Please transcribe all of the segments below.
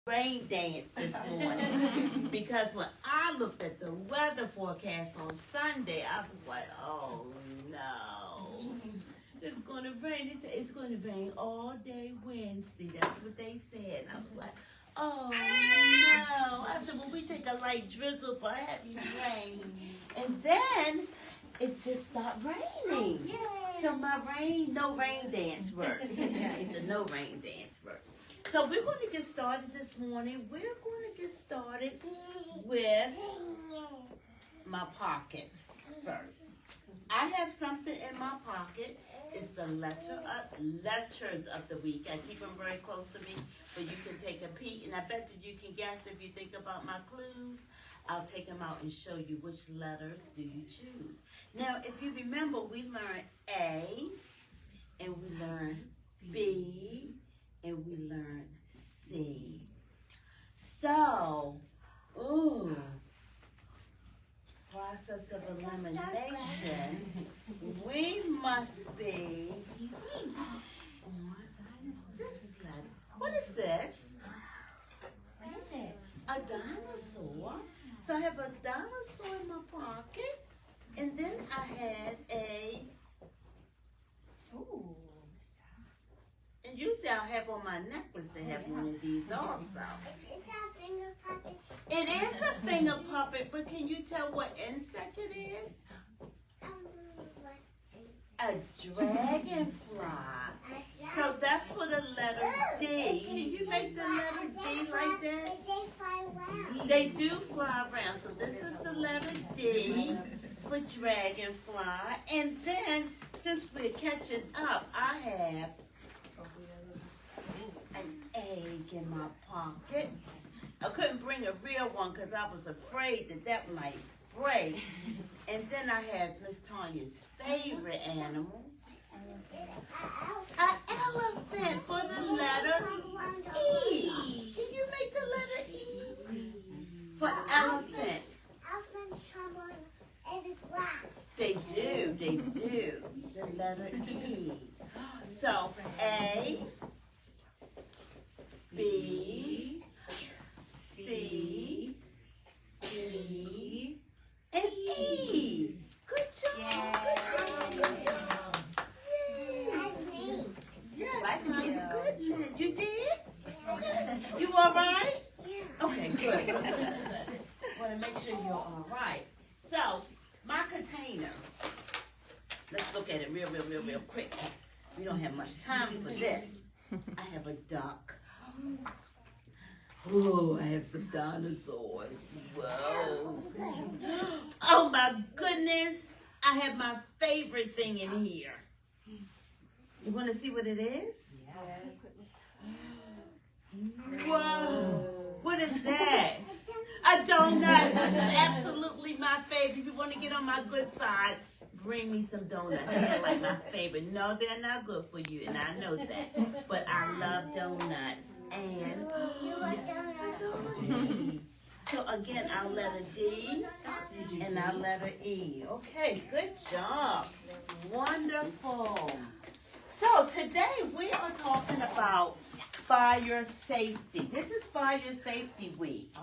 rain dance this morning because when I looked at the weather forecast on Sunday, I was like, oh no, it's going to rain. They said it's going to rain all day Wednesday. That's what they said. And I was like, oh no. I said, well, we take a light drizzle for heavy rain. And then it just stopped raining. Yay. So my no rain dance worked. The no rain dance worked. So we're going to get started this morning. We're going to get started with my pocket first. I have something in my pocket. It's the letters of the week. I keep them very close to me, but you can take a peek. And I bet that you can guess if you think about my clues. I'll take them out and show you which letters do you choose. Now, if you remember, we learned A, and we learned B, and we learned C. So, process of elimination, we must be on this letter. What is this? What is it? A dinosaur. So I have a dinosaur in my pocket, and then I had and usually I'll have on my necklace to have one of these also. Is that a finger puppet? It is a finger puppet, but can you tell what insect it is? A dragonfly. So that's for the letter D. Can you make the letter D like that? They fly around. They do fly around. So this is the letter D for dragonfly. And then, since we're catching up, I have an egg in my pocket. I couldn't bring a real one because I was afraid that might break. And then I have Miss Tanya's favorite animal, an elephant for the letter E. Can you make the letter E for elephant? Elephants travel on every glass. They do. The letter E. So A, B, C, D, and E. Good job. Good job. That's me. Yes, my goodness. You did? Okay. You all right? Yeah. Okay, good. Want to make sure you're all right. So, my container. Let's look at it real quick. We don't have much time for this. I have a duck. Oh, I have some dinosaurs. Whoa. Oh my goodness. I have my favorite thing in here. You want to see what it is? Yes. Whoa. What is that? A donut, which is absolutely my favorite. If you want to get on my good side, bring me some donuts. They're like my favorite. No, they're not good for you, and I know that. But I love donuts. And You like donuts? so again, our letter D and our letter E. Okay, good job. Wonderful. So today we are talking about fire safety. This is fire safety week,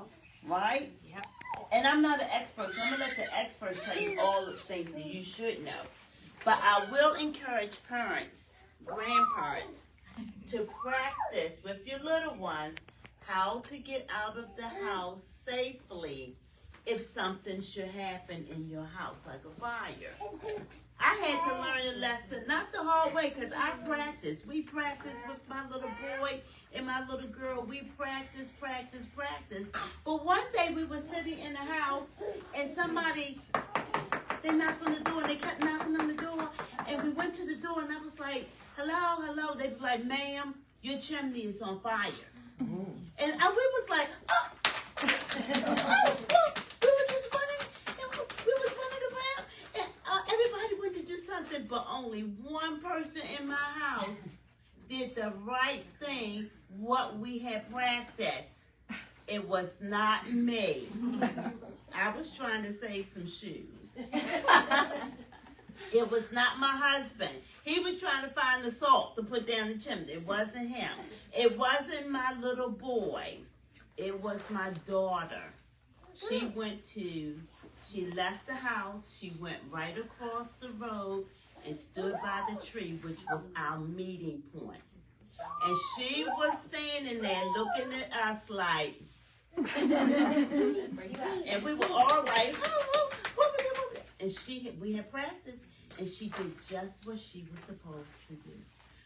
right? Yep. And I'm not an expert, so I'm going to let the experts tell you all the things that you should know. But I will encourage parents, grandparents, to practice with your little ones how to get out of the house safely if something should happen in your house, like a fire. I had to learn a lesson, not the hard way, because I practiced. We practiced with my little boy and my little girl. We practiced. But one day we were sitting in the house and they knocked on the door and they kept knocking on the door. And we went to the door and I was like, hello. They were like, ma'am, your chimney is on fire. Mm. And we was like, oh, we were just running. We was running around and everybody went to do something, but only one person in my house did the right thing, what we had practiced. It was not me. I was trying to save some shoes. It was not my husband. He was trying to find the salt to put down the chimney. It wasn't him. It wasn't my little boy was my daughter. She left the house, she went right across the road and stood by the tree, which was our meeting point. And she was standing there looking at us like, and we were all like, and we had practiced, and she did just what she was supposed to do.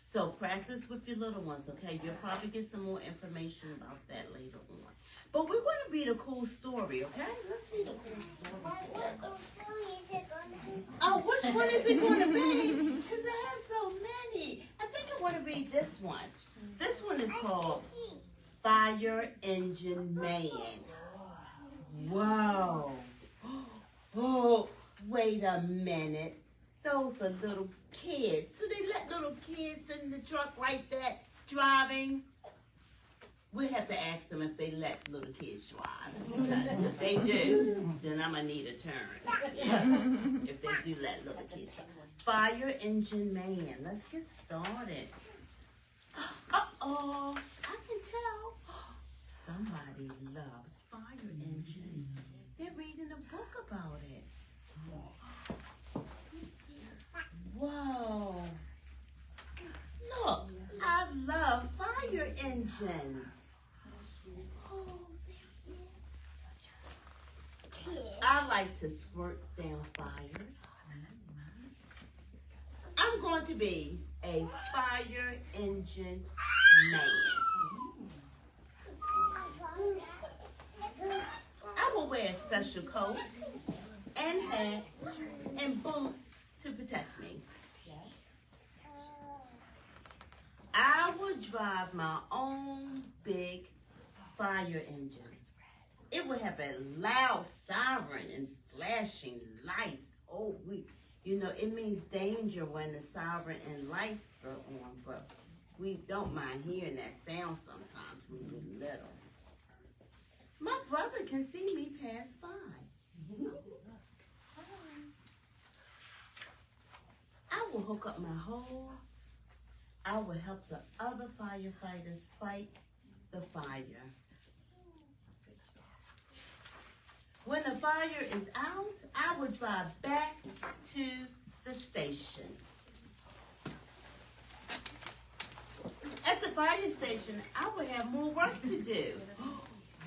So practice with your little ones, okay? You'll probably get some more information about that later on. But we're going to read a cool story, okay? Let's read a cool story. What story is it going to be? Oh, which one is it going to be? Because I have so many. I think I want to read this one. This one is called Fire Engine Man. Whoa. Oh, wait a minute. Those are little kids. Do they let little kids in the truck like that driving? We have to ask them if they let little kids drive. Because if they do, then I'm going to need a turn. Yeah. If they do let little kids drive. Fire Engine Man. Let's get started. Uh-oh. I can tell. Somebody loves fire engines. They're reading a book about it. Whoa. Look, I love fire engines. Oh, there it is. I like to squirt down fires. I'm going to be a fire engine man. I will wear a special coat and hat and boots to protect me. I will drive my own big fire engine. It will have a loud siren and flashing lights. Oh, it means danger when the siren and lights are on, but we don't mind hearing that sound sometimes when we're little. My brother can see me pass by. I will hook up my hose. I will help the other firefighters fight the fire. When the fire is out, I will drive back to the station. At the fire station, I will have more work to do.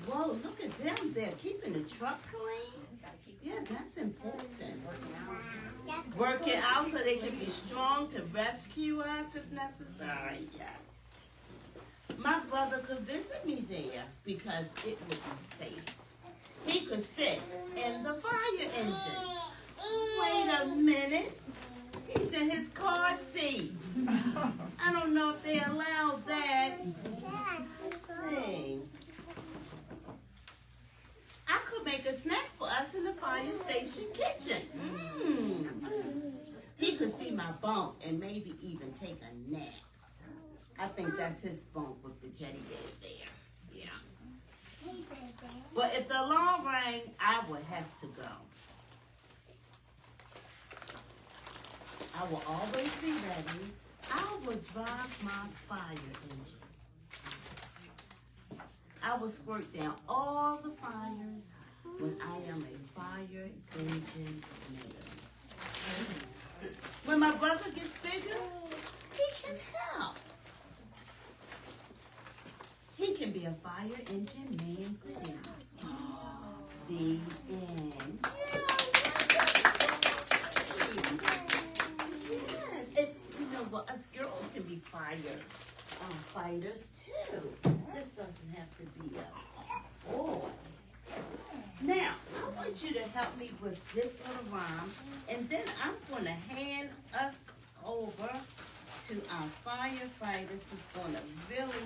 Whoa, look at them. They're keeping the truck clean. Yeah, that's important. Working out so they can be strong to rescue us if necessary. Yes. My brother could visit me there because it would be safe. He could sit in the fire engine. Wait a minute. He's in his car seat. I don't know if they allow that. Let's see. I could make a snack for us in the fire station kitchen. He could see my bunk and maybe even take a nap. I think that's his bunk with the teddy bear there. Yeah. But if the alarm rang, I would have to go. I will always be ready. I will drive my fire engine. I will squirt down all the fires when I am a fire engine man. When my brother gets bigger, he can help. He can be a fire engine man too. The end. Yes, and you know what? Us girls can be fighters too. This doesn't have to be a boy. Now, I want you to help me with this little rhyme, and then I'm going to hand us over to our firefighters who's going to really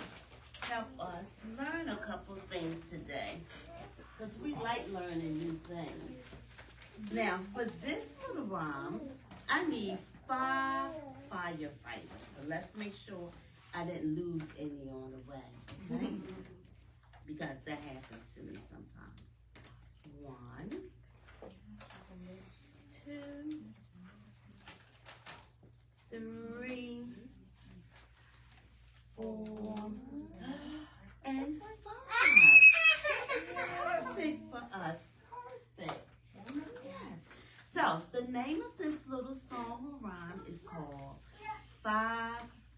help us learn a couple things today, because we like learning new things. Now, for this little rhyme, I need 5 firefighters. So let's make sure I didn't lose any on the way, okay? Because that happens to me sometimes. 1, 2, 3, 4, and 5. name of this little song or rhyme is called 5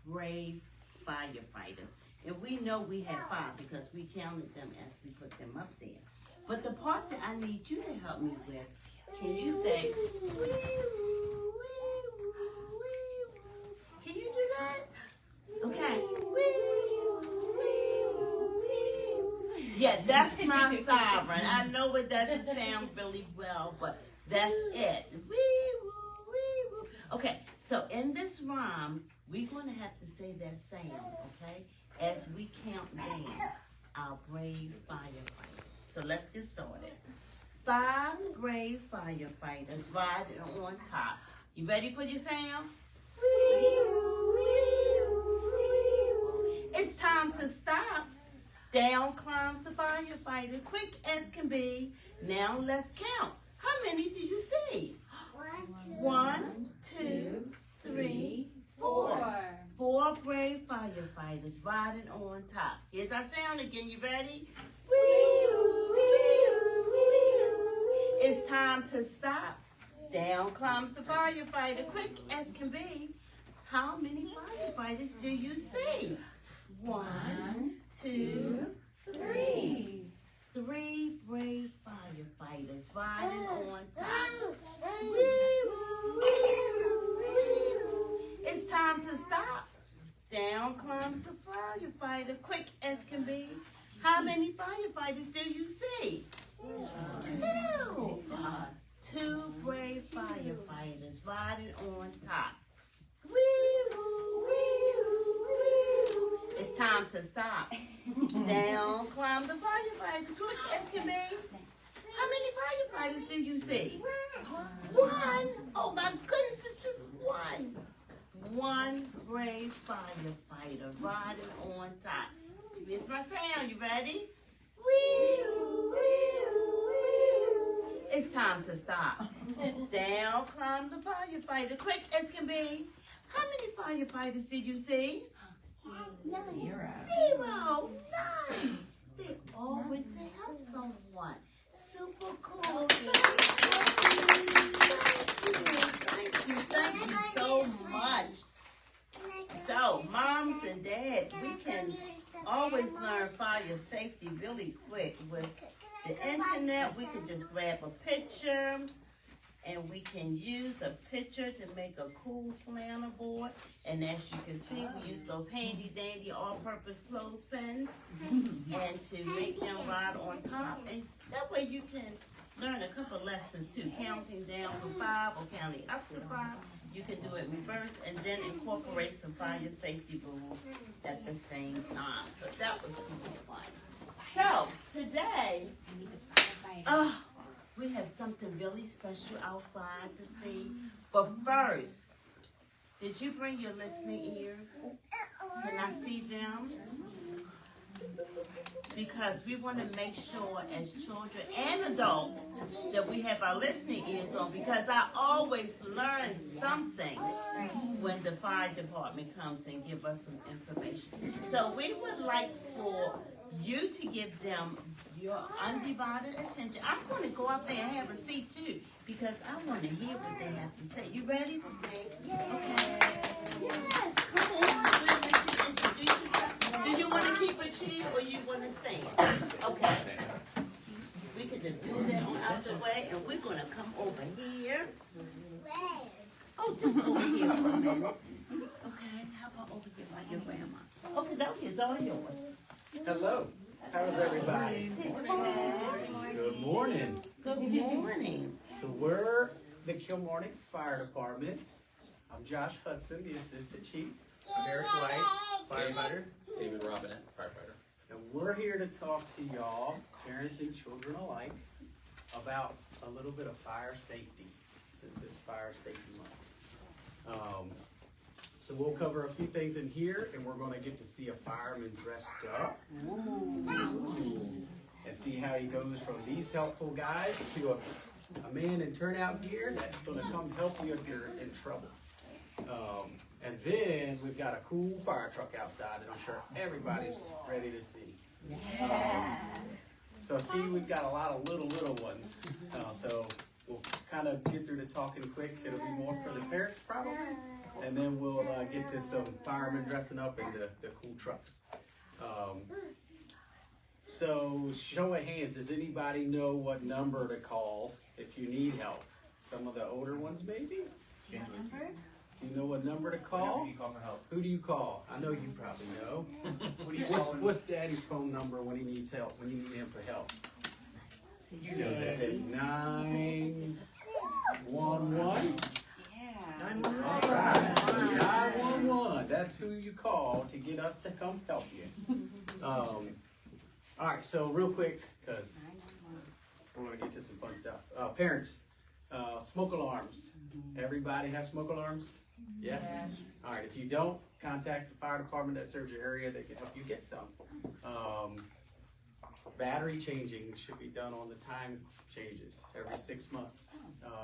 Brave Firefighters. And we know we had 5 because we counted them as we put them up there. But the part that I need you to help me with, can you say, wee-woo, wee-woo, wee-woo? Can you do that? Okay. Wee-woo, wee-woo, wee-woo. Yeah, that's my siren. I know it doesn't sound really well, but that's it. Wee-woo, wee-woo. Okay, so in this rhyme, we're going to have to say that sound, okay, as we count down our brave firefighters. So let's get started. 5 brave firefighters riding on top. You ready for your sound? Wee-woo, wee-woo, wee-woo. It's time to stop. Down climbs the firefighter, quick as can be. Now let's count. How many do you see? 1, 2, 3, 4. 4 brave firefighters riding on top. Here's our sound again. You ready? Wee-woo, wee-woo, wee-woo. It's time to stop. Down climbs the firefighter, quick as can be. How many firefighters do you see? 1, 2, 3. 3 brave firefighters riding on top. Wee-woo, wee-woo, wee-woo. It's time to stop. Down climbs the firefighter, quick as can be. How many firefighters do you see? 2. 2 brave firefighters riding on top. Wee-woo, wee-woo, wee-woo. It's time to stop. Down climb the firefighter, quick as can be. How many firefighters do you see? 1. Oh my goodness, it's just 1. 1 brave firefighter riding on top. Here's my sound. You ready? Wee-oo, wee-oo, wee-oo. It's time to stop. Down climb the firefighter, quick as can be. How many firefighters did you see? 0. 0. 9. They all went to help someone. Super cool. Thank you so much. So, moms and dads, we can always learn fire safety really quick. With the internet, we can just grab a picture and we can use a picture to make a cool flannel board. And as you can see, we use those handy dandy all-purpose clothespins and to make them ride on top. And that way you can learn a couple lessons too, counting down from 5 or counting up to 5. You can do it reverse and then incorporate some fire safety rules at the same time. So that was super fun. So today, we have something really special outside to see. But first, did you bring your listening ears? Can I see them? Because we want to make sure as children and adults that we have our listening ears on, because I always learn something when the fire department comes and give us some information. So we would like for you to give them your undivided attention. I'm going to go up there and have a seat too, because I want to hear what they have to say. You ready? Okay. Yes, come on. Do you want to keep a chair or you want to stand? Okay. We can just move that on out the way, and we're going to come over here. Oh, just over here for a minute. Okay, how about over here by your grandma? Okay, that is all yours. Hello. How's everybody? Good morning. Good morning. So we're the Kilmarnock Fire Department. I'm Josh Hudson, the Assistant Chief. I'm Eric White, firefighter. David Robinette, firefighter. And we're here to talk to y'all, parents and children alike, about a little bit of fire safety, since it's Fire Safety Month. So we'll cover a few things in here, and we're going to get to see a fireman dressed up. And see how he goes from these helpful guys to a man in turnout gear that's going to come help you if you're in trouble. And then we've got a cool fire truck outside that I'm sure everybody's ready to see. So see, we've got a lot of little ones. So we'll kind of get through the talking quick. It'll be more for the parents probably. And then we'll get to some firemen dressing up in the cool trucks. So, show of hands, does anybody know what number to call if you need help? Some of the older ones maybe? Do you know what number to call? Who do you call for help? Who do you call? I know you probably know. What do you What's Daddy's phone number when he needs help, when you need him for help? You know that. 911? Yeah. 911. That's who you call to get us to come help you. All right, so real quick, because we're going to get to some fun stuff. Parents, smoke alarms. Everybody have smoke alarms? Yes? All right, if you don't, contact the fire department that serves your area. They can help you get some. Battery changing should be done on the time changes every 6 months.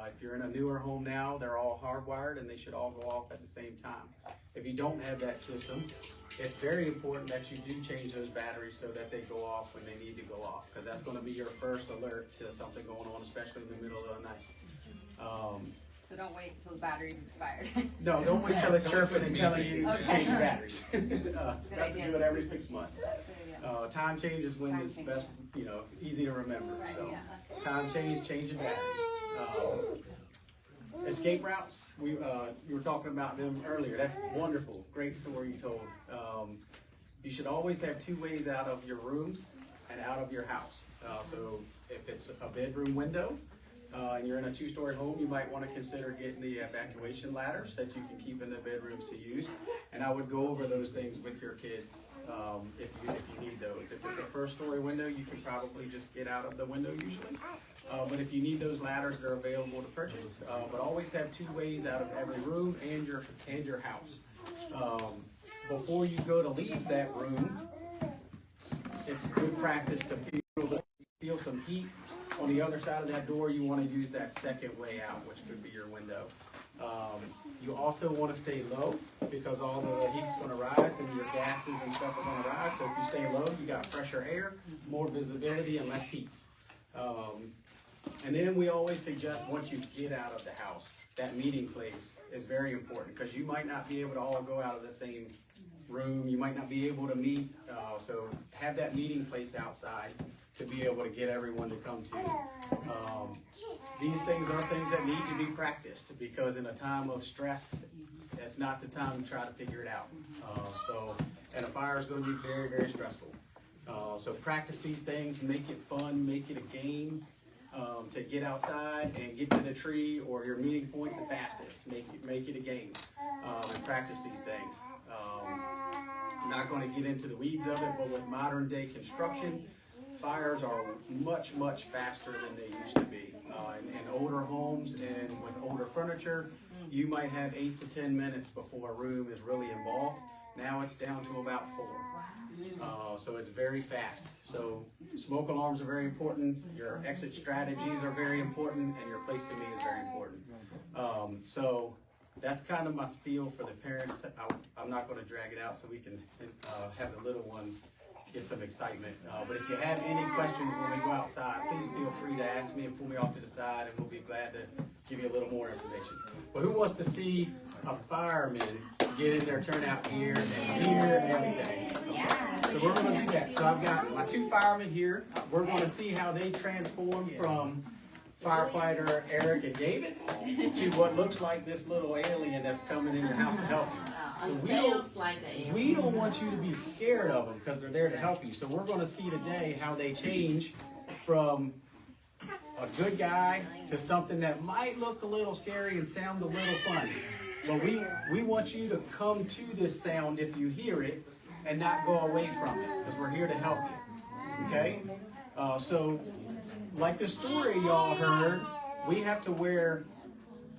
If you're in a newer home now, they're all hardwired and they should all go off at the same time. If you don't have that system, it's very important that you do change those batteries so that they go off when they need to go off, because that's going to be your first alert to something going on, especially in the middle of the night. So don't wait until the battery's expired. No, don't wait till it's chirping and telling you to Okay. change the batteries. It's best to do it every 6 months. That's a good idea. Time change is when Time it's change. best, easy to remember. Right, So, yeah. time change your batteries. Escape routes, you were talking about them earlier. That's wonderful. Great story you told. You should always have 2 ways out of your rooms and out of your house. So if it's a bedroom window, and you're in a 2-story home, you might want to consider getting the evacuation ladders that you can keep in the bedrooms to use. And I would go over those things with your kids if you need those. If it's a 1st-story window, you can probably just get out of the window usually. But if you need those ladders, they're available to purchase. But always have 2 ways out of every room and your house. Before you go to leave that room, it's good practice to feel some heat. On the other side of that door, you want to use that 2nd way out, which could be your window. You also want to stay low because all the heat's going to rise and your gases and stuff are going to rise. So if you stay low, you got fresher air, more visibility, and less heat. And then we always suggest once you get out of the house, that meeting place is very important because you might not be able to all go out of the same room. You might not be able to meet. So have that meeting place outside to be able to get everyone to come to. These things are things that need to be practiced because in a time of stress, it's not the time to try to figure it out. And a fire is going to be very, very stressful. So practice these things, make it fun, make it a game to get outside and get to the tree or your meeting point the fastest. Make it a game and practice these things. I'm not going to get into the weeds of it, but with modern day construction, fires are much, much faster than they used to be. In older homes and with older furniture, you might have 8 to 10 minutes before a room is really involved. Now it's down to about 4. So it's very fast. So smoke alarms are very important. Your exit strategies are very important, and your place to meet is very important. So that's kind of my spiel for the parents. I'm not going to drag it out so we can have the little ones get some excitement. But if you have any questions when we go outside, please feel free to ask me and pull me off to the side, and we'll be glad to give you a little more information. But who wants to see a fireman get in their turnout gear and hear everything? So we're going to do that. So I've got my 2 firemen here. We're going to see how they transform from firefighter Eric and David to what looks like this little alien that's coming in your house to help you. So we don't want you to be scared of them because they're there to help you. So we're going to see today how they change from a good guy to something that might look a little scary and sound a little funny. But we want you to come to this sound if you hear it and not go away from it because we're here to help you. Okay? So like the story y'all heard, we have to wear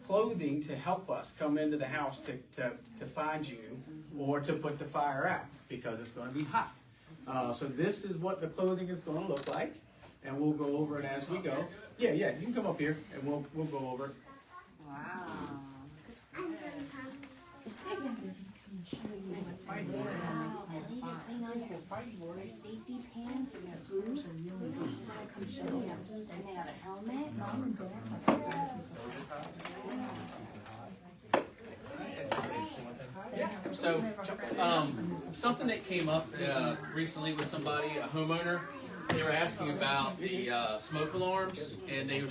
clothing to help us come into the house to find you or to put the fire out because it's going to be hot. So this is what the clothing is going to look like, and we'll go over it as we go. Yeah, you can come up here and we'll go over it. Wow. Safety pants and the swoosh. And they have a helmet. So, something that came up recently with somebody, a homeowner, they were asking about the smoke alarms, and they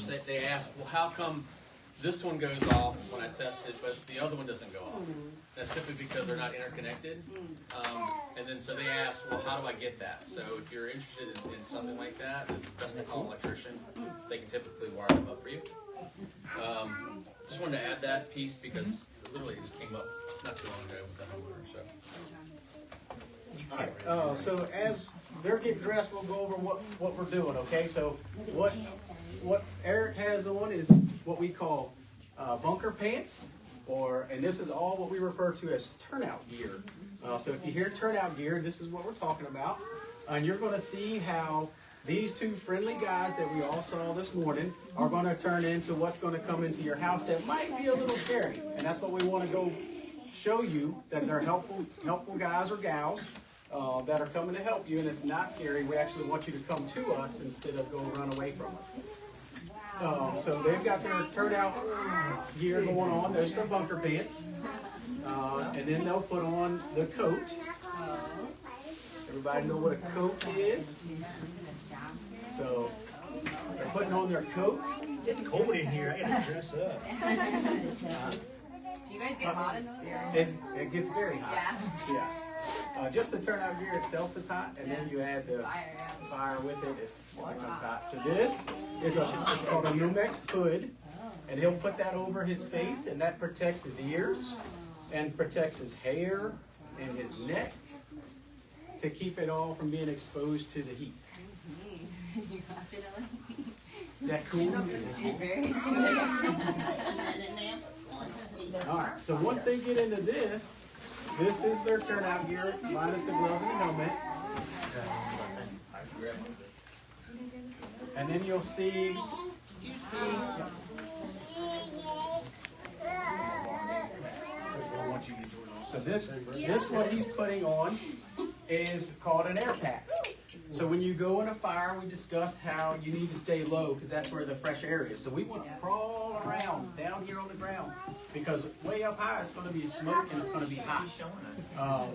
asked, well, how come this one goes off when I test it, but the other one doesn't go off? That's typically because they're not interconnected. And then so they asked, well, how do I get that? So if you're interested in something like that, it's best to call an electrician. They can typically wire them up for you. Just wanted to add that piece because it literally just came up not too long ago with the homeowner. So. So as they're getting dressed, we'll go over what we're doing, okay? So what Eric has on is what we call bunker pants, and this is all what we refer to as turnout gear. So if you hear turnout gear, this is what we're talking about. And you're going to see how these two friendly guys that we all saw this morning are going to turn into what's going to come into your house that might be a little scary. And that's what we want to go show you, that they're helpful guys or gals that are coming to help you, and it's not scary. We actually want you to come to us instead of go run away from us. So they've got their turnout gear going on. There's their bunker pants. And then they'll put on the coat. Everybody know what a coat is? So they're putting on their coat. It's cold in here. I gotta dress up. Do you guys get hot in those? It gets very hot. Yeah. Just the turnout gear itself is hot, and then you add the fire with it. It becomes hot. So this is it's called a Numex hood, and he'll put that over his face, and that protects his ears and protects his hair and his neck to keep it all from being exposed to the heat. You watch it, Ellie? Is that cool? She's very intuitive. All right, so once they get into this is their turnout gear, minus the gloves and the helmet. And then you'll see, so this what he's putting on is called an air pack. So when you go in a fire, we discussed how you need to stay low because that's where the fresh air is. So we want to crawl around down here on the ground because way up high it's going to be smoke and it's going to be hot.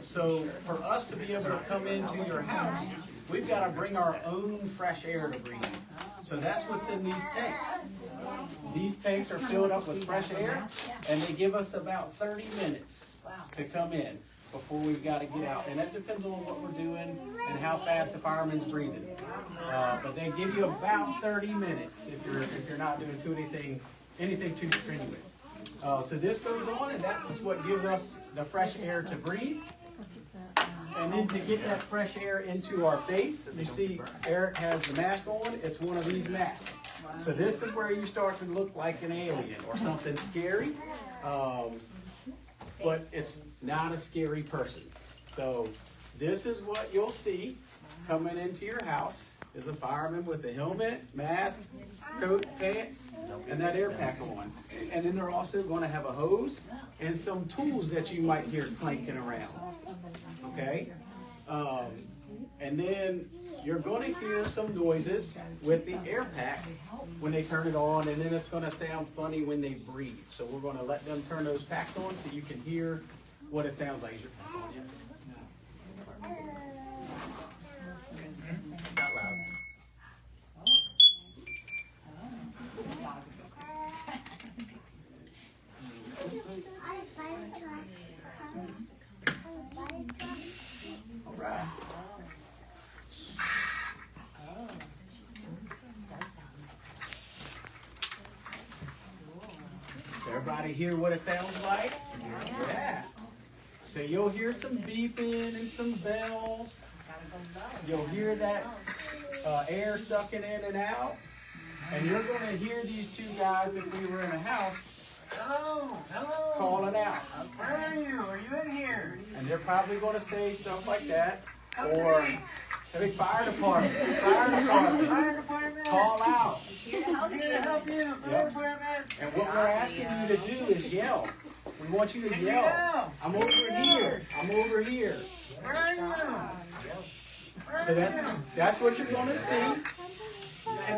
So for us to be able to come into your house, we've got to bring our own fresh air to breathe. So that's what's in these tanks. These tanks are filled up with fresh air, and they give us about 30 minutes to come in before we've got to get out. And that depends on what we're doing and how fast the fireman's breathing. But they give you about 30 minutes if you're not doing anything too strenuous. So this goes on, and that's what gives us the fresh air to breathe. And then to get that fresh air into our face, you see Eric has the mask on. It's one of these masks. So this is where you start to look like an alien or something scary. But it's not a scary person. So this is what you'll see coming into your house is a fireman with a helmet, mask, coat, pants, and that air pack on. And then they're also going to have a hose and some tools that you might hear clanking around. Okay? And then you're going to hear some noises with the air pack when they turn it on, and then it's going to sound funny when they breathe. So we're going to let them turn those packs on so you can hear what it sounds like. Is your pack on yet? Not loud. All right. Does everybody hear what it sounds like? Yeah. So you'll hear some beeping and some bells. You'll hear that air sucking in and out. And you're going to hear these two guys, if we were in a house, calling out. Where are you? Are you in here? And they're probably going to say stuff like that. Or, hey, fire department, call out. Here to help you. Yep. And what we're asking you to do is yell. We want you to yell. I'm over here. I'm over here. Where are you? So that's what you're going to see.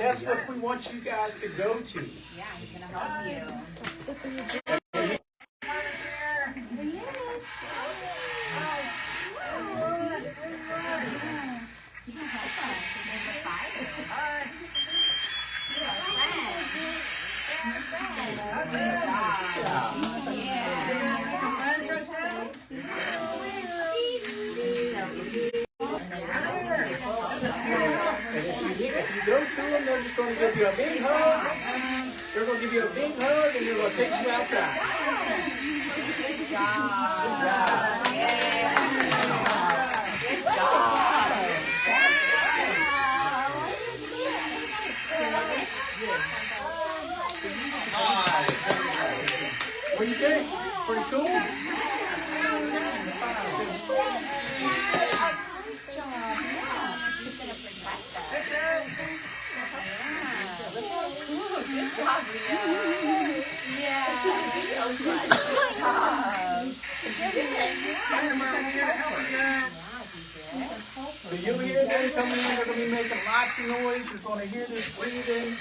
that's what we want you guys to go to. Yeah, he's gonna help you. If you go to them, they're just going to give you a big hug. They're going to give you a big hug, and they're going to take you outside. Good job. Good job. Good job. What do you think? Pretty cool? Good job, Leo. Yeah. So you'll hear them coming in. They're going to be making lots of noise. You're going to hear this breathing.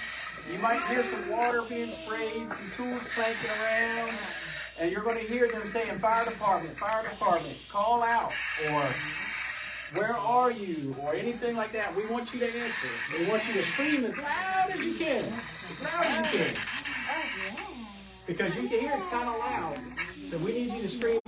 You might hear some water being sprayed, some tools clanking around. And you're going to hear them saying, fire department, call out. Or where are you? Or anything like that. We want you to answer. We want you to scream as loud as you can. As loud as you can. Because you can hear it's kind of loud. So we need you to scream.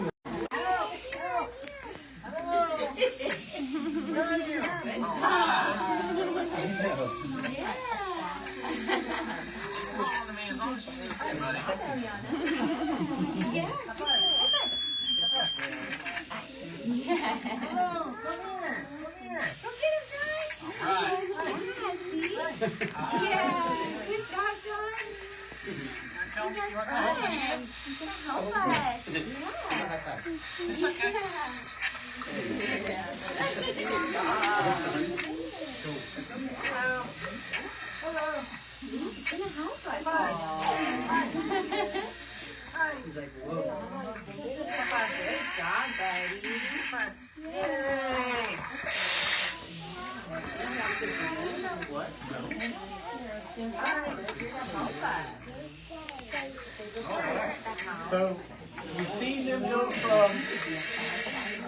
Yeah, good job, John. He's our friend. He's gonna help us. Yeah. He's gonna help us. He's like, whoa. Good job, buddy. What? So you've seen them go from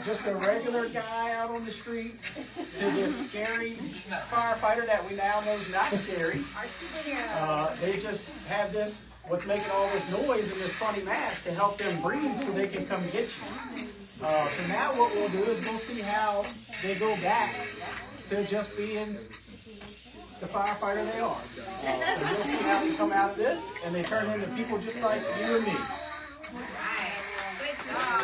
just a regular guy out on the street to this scary firefighter that we now know is not scary. They just have this, what's making all this noise and this funny mask to help them breathe so they can come get you. So now what we'll do is we'll see how they go back to just being the firefighter they are. So you'll see how they come out of this and they turn into people just like you and me. Right. Good job.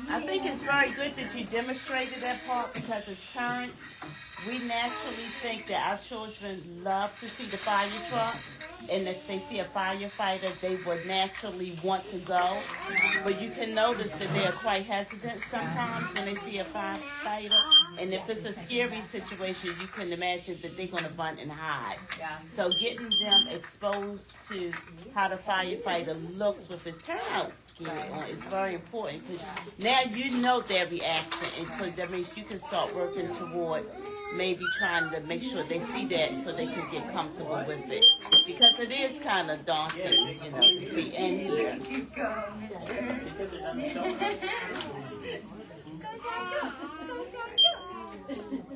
I think it's very good that you demonstrated that part because as parents, we naturally think that our children love to see the fire truck. And if they see a firefighter, they would naturally want to go. But you can notice that they are quite hesitant sometimes when they see a firefighter. And if it's a scary situation, you can imagine that they're going to run and hide. Yeah. So getting them exposed to how the firefighter looks with his turnout gear on is very important. Because now you know their reaction. And so that means you can start working toward maybe trying to make sure they see that so they can get comfortable with it. Because it is kind of daunting, you know, to see and hear. So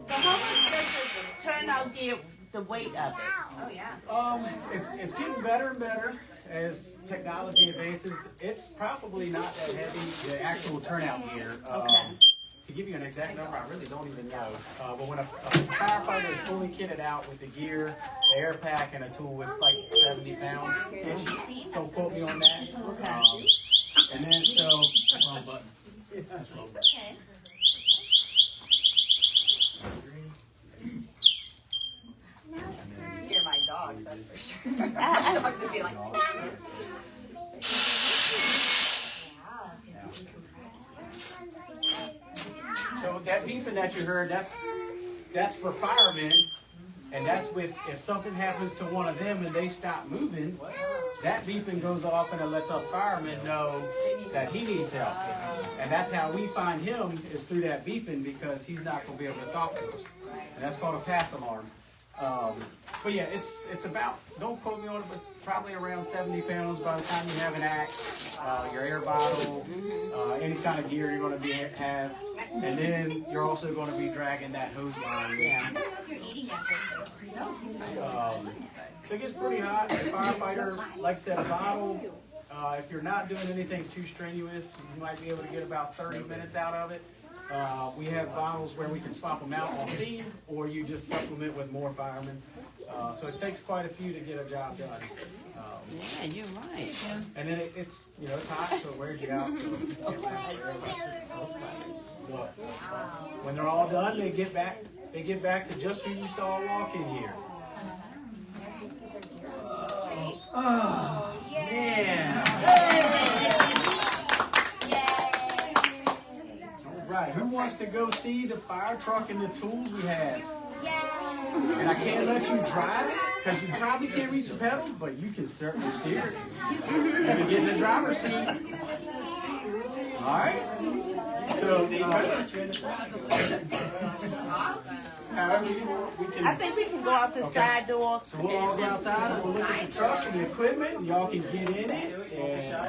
how much does the turnout gear, the weight of it? Oh, yeah. It's getting better and better as technology advances. It's probably not that heavy, the actual turnout gear. Okay. To give you an exact number, I really don't even know. But when a firefighter is fully kitted out with the gear, the air pack, and a tool, it's like 70 pounds. Don't quote me on that. Okay. And then so. Wrong button. It's okay. Scare my dogs, that's for sure. Dogs would be like, So that beeping that you heard, that's for firemen, and that's with if something happens to one of them and they stop moving, that beeping goes off and it lets us firemen know that he needs help. And that's how we find him, is through that beeping, because he's not going to be able to talk to us. And that's called a pass alarm. But yeah, it's about, don't quote me on it, but it's probably around 70 pounds by the time you have an axe, your air bottle, any kind of gear you're going to have. And then you're also going to be dragging that hose line. I don't know if you're eating that. So it gets pretty hot. The firefighter, like I said, a bottle. If you're not doing anything too strenuous, you might be able to get about 30 minutes out of it. We have bottles where we can swap them out on scene, or you just supplement with more firemen. So it takes quite a few to get a job done. Yeah, you're right. And then it's it's hot, so it wears you out. So but when they're all done, they get back to just who you saw walk in here. Oh, man. All right, who wants to go see the fire truck and the tools we have? And I can't let you drive it because you probably can't reach the pedals, but you can certainly steer it. You can get in the driver's seat. All right. So, however you want, we can. I think we can go out the side door. So we'll all go outside and we'll look at the truck and the equipment, and y'all can get in it, and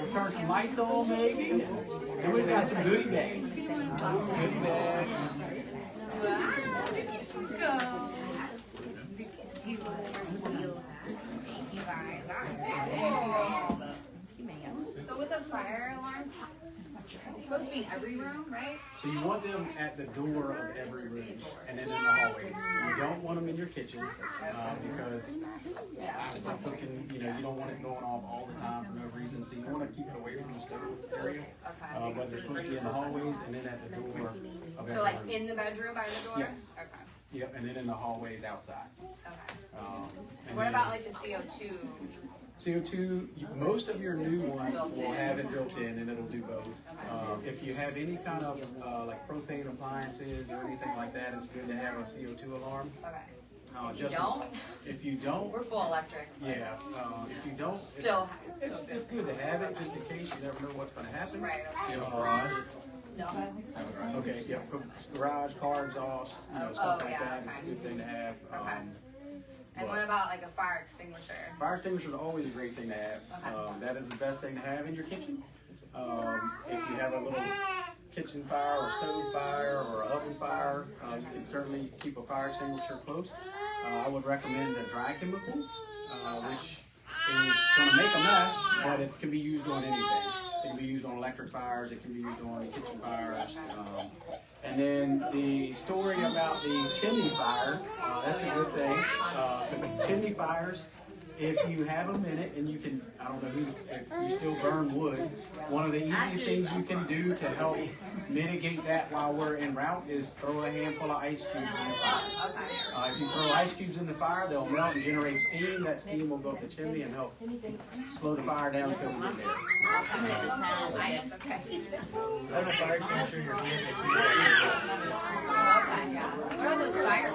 we'll turn some lights on maybe. And we've got some goodie bags. Goodie bags. So with the fire alarms, it's supposed to be in every room, right? So you want them at the door of every room and then in the hallways. You don't want them in your kitchen because just like cooking, you don't want it going off all the time for no reason. So you want to keep it away from the stove area. But they're supposed to be in the hallways and then at the door of every So like room. in the bedroom by the door? Yes. Okay. Yep, and then in the hallways outside. Okay. And What then about like the CO2? CO2, most of your new ones will have it built in and it'll do both. If you have any kind of like propane appliances or anything like that, it's good to have a CO2 alarm. Okay. If you don't? If you don't, We're full electric. yeah. If you don't, Still, it's good to have it just in case you never know what's going to happen. Right. Do you have a garage? No. Okay, yep. Garage, car exhaust, stuff like that. It's a good thing to have. Okay. And what about like a fire extinguisher? Fire extinguisher is always a great thing to have. That is the best thing to have in your kitchen. If you have a little kitchen fire or stove fire or oven fire, you can certainly keep a fire extinguisher close. I would recommend a dry chemical, which is going to make a mess, but it can be used on anything. It can be used on electric fires, it can be used on kitchen fires. And then the story about the chimney fire, that's a good thing. So the chimney fires, if you have a minute and you can, I don't know if you still burn wood, one of the easiest things you can do to help mitigate that while we're en route is throw a handful of ice cubes in the fire. If you throw ice cubes in the fire, they'll melt and generate steam. That steam will go up the chimney and help slow the fire down until we get there. Nice, okay. Have a fire extinguisher in your vehicle too. Okay. What are those fire?